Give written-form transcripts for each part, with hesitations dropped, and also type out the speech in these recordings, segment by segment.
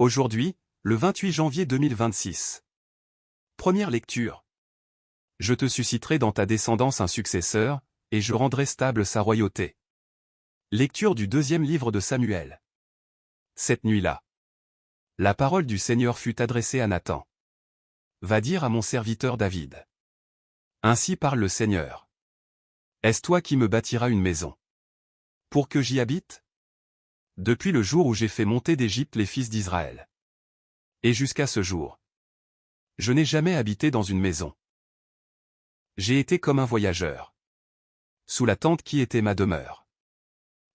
Aujourd'hui, le 28 janvier 2026. Première lecture. Je te susciterai dans ta descendance un successeur, et je rendrai stable sa royauté. Lecture du deuxième livre de Samuel. Cette nuit-là, la parole du Seigneur fut adressée à Nathan. Va dire à mon serviteur David. Ainsi parle le Seigneur. Est-ce toi qui me bâtiras une maison? Pour que j'y habite? Depuis le jour où j'ai fait monter d'Égypte les fils d'Israël. Et jusqu'à ce jour, je n'ai jamais habité dans une maison. J'ai été comme un voyageur. Sous la tente qui était ma demeure.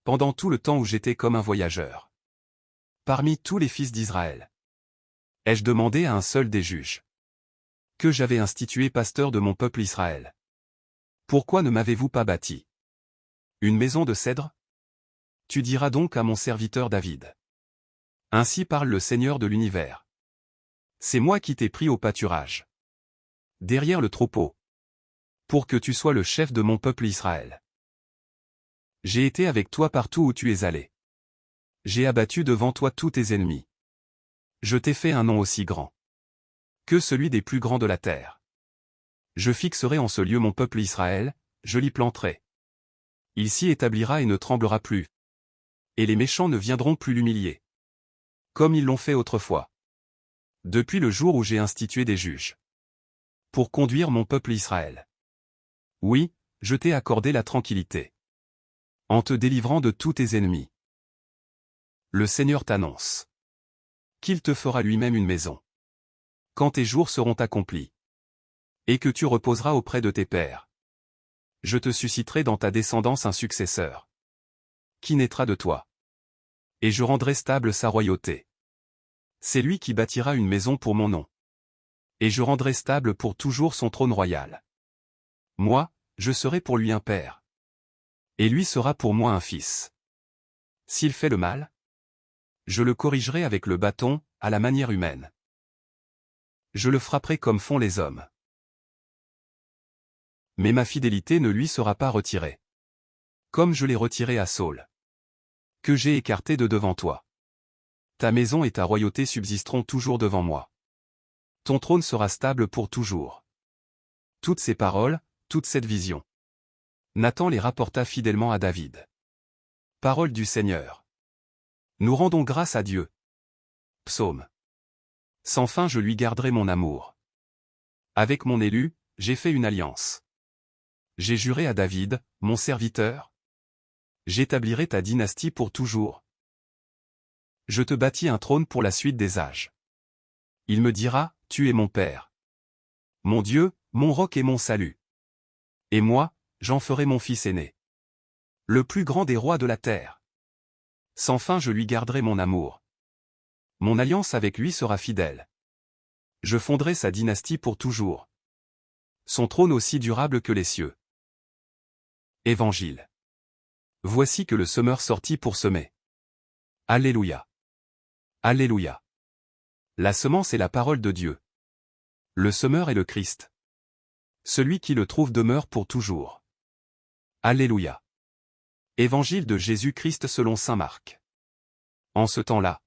Pendant tout le temps où j'étais comme un voyageur. Parmi tous les fils d'Israël. Ai-je demandé à un seul des juges. Que j'avais institué pasteur de mon peuple Israël. Pourquoi ne m'avez-vous pas bâti une maison de cèdre? Tu diras donc à mon serviteur David. Ainsi parle le Seigneur de l'univers. C'est moi qui t'ai pris au pâturage. Derrière le troupeau. Pour que tu sois le chef de mon peuple Israël. J'ai été avec toi partout où tu es allé. J'ai abattu devant toi tous tes ennemis. Je t'ai fait un nom aussi grand que celui des plus grands de la terre. Je fixerai en ce lieu mon peuple Israël, je l'y planterai. Il s'y établira et ne tremblera plus. Et les méchants ne viendront plus l'humilier. Comme ils l'ont fait autrefois. Depuis le jour où j'ai institué des juges. Pour conduire mon peuple Israël. Oui, je t'ai accordé la tranquillité. En te délivrant de tous tes ennemis. Le Seigneur t'annonce. Qu'il te fera lui-même une maison. Quand tes jours seront accomplis. Et que tu reposeras auprès de tes pères. Je te susciterai dans ta descendance un successeur. Qui naîtra de toi. Et je rendrai stable sa royauté. C'est lui qui bâtira une maison pour mon nom. Et je rendrai stable pour toujours son trône royal. Moi, je serai pour lui un père. Et lui sera pour moi un fils. S'il fait le mal, je le corrigerai avec le bâton, à la manière humaine. Je le frapperai comme font les hommes. Mais ma fidélité ne lui sera pas retirée. Comme je l'ai retirée à Saul. Que j'ai écarté de devant toi. Ta maison et ta royauté subsisteront toujours devant moi. Ton trône sera stable pour toujours. Toutes ces paroles, toute cette vision. Nathan les rapporta fidèlement à David. Parole du Seigneur. Nous rendons grâce à Dieu. Psaume. Sans fin je lui garderai mon amour. Avec mon élu, j'ai fait une alliance. J'ai juré à David, mon serviteur. J'établirai ta dynastie pour toujours. Je te bâtis un trône pour la suite des âges. Il me dira, tu es mon Père. Mon Dieu, mon roc et mon salut. Et moi, j'en ferai mon fils aîné. Le plus grand des rois de la terre. Sans fin je lui garderai mon amour. Mon alliance avec lui sera fidèle. Je fonderai sa dynastie pour toujours. Son trône aussi durable que les cieux. Évangile. Voici que le semeur sortit pour semer. Alléluia. Alléluia. La semence est la parole de Dieu. Le semeur est le Christ. Celui qui le trouve demeure pour toujours. Alléluia. Évangile de Jésus-Christ selon saint Marc. En ce temps-là,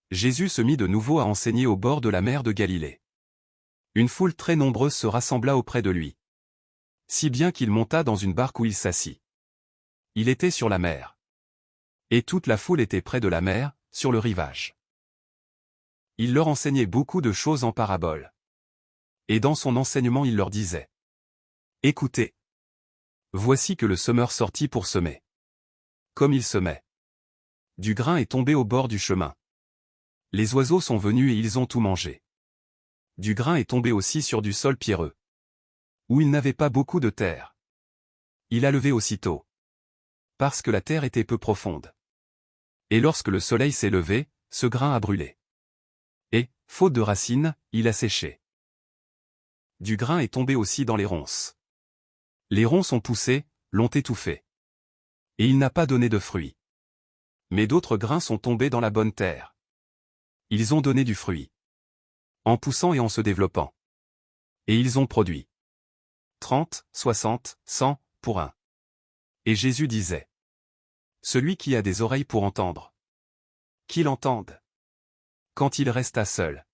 Jésus se mit de nouveau à enseigner au bord de la mer de Galilée. Une foule très nombreuse se rassembla auprès de lui. Si bien qu'il monta dans une barque où il s'assit. Il était sur la mer. Et toute la foule était près de la mer, sur le rivage. Il leur enseignait beaucoup de choses en paraboles. Et dans son enseignement il leur disait. Écoutez. Voici que le semeur sortit pour semer. Comme il semait. Du grain est tombé au bord du chemin. Les oiseaux sont venus et ils ont tout mangé. Du grain est tombé aussi sur du sol pierreux. Où il n'avait pas beaucoup de terre. Il a levé aussitôt. Parce que la terre était peu profonde. Et lorsque le soleil s'est levé, ce grain a brûlé. Et, faute de racines, il a séché. Du grain est tombé aussi dans les ronces. Les ronces ont poussé, l'ont étouffé. Et il n'a pas donné de fruits. Mais d'autres grains sont tombés dans la bonne terre. Ils ont donné du fruit. En poussant et en se développant. Et ils ont produit 30, 60, 100, pour un. Et Jésus disait. Celui qui a des oreilles pour entendre. Qu'il entende. quand il resta seul.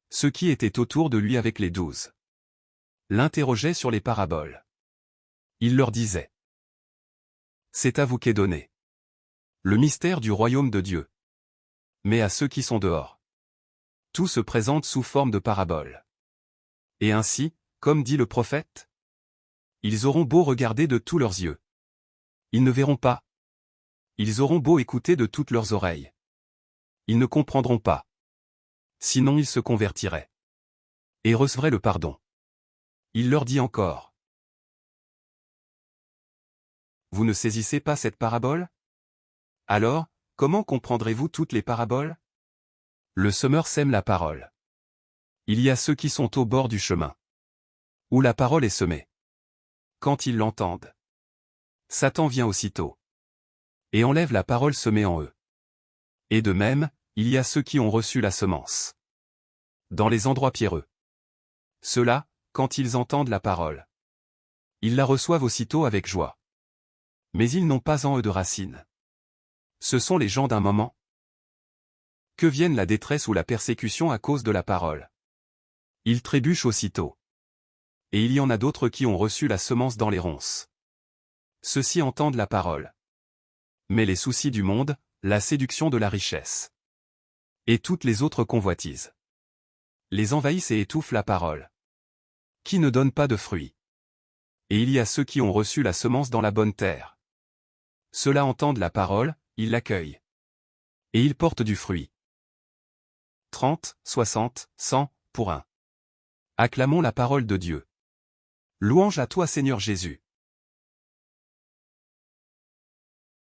Ceux qui étaient autour de lui avec les 12 l'interrogeaient sur les paraboles. Il leur disait: C'est à vous qu'est donné le mystère du royaume de Dieu. Mais à ceux qui sont dehors, tout se présente sous forme de paraboles. Et ainsi, comme dit le prophète, ils auront beau regarder de tous leurs yeux, ils ne verront pas. Ils auront beau écouter de toutes leurs oreilles, ils ne comprendront pas. Sinon ils se convertiraient et recevraient le pardon. Il leur dit encore: Vous ne saisissez pas cette parabole? Alors, comment comprendrez-vous toutes les paraboles? Le semeur sème la parole. Il y a ceux qui sont au bord du chemin, où la parole est semée. Quand ils l'entendent, Satan vient aussitôt et enlève la parole semée en eux. Et de même, il y a ceux qui ont reçu la semence dans les endroits pierreux. Ceux-là, quand ils entendent la parole, ils la reçoivent aussitôt avec joie. Mais ils n'ont pas en eux de racines. Ce sont les gens d'un moment. Que vienne la détresse ou la persécution à cause de la parole, ils trébuchent aussitôt. Et il y en a d'autres qui ont reçu la semence dans les ronces. Ceux-ci entendent la parole. Mais les soucis du monde, la séduction de la richesse et toutes les autres convoitises les envahissent et étouffent la parole, qui ne donne pas de fruits. Et il y a ceux qui ont reçu la semence dans la bonne terre. Ceux-là entendent la parole, ils l'accueillent. Et ils portent du fruit. 30, 60, 100, pour un. Acclamons la parole de Dieu. Louange à toi Seigneur Jésus.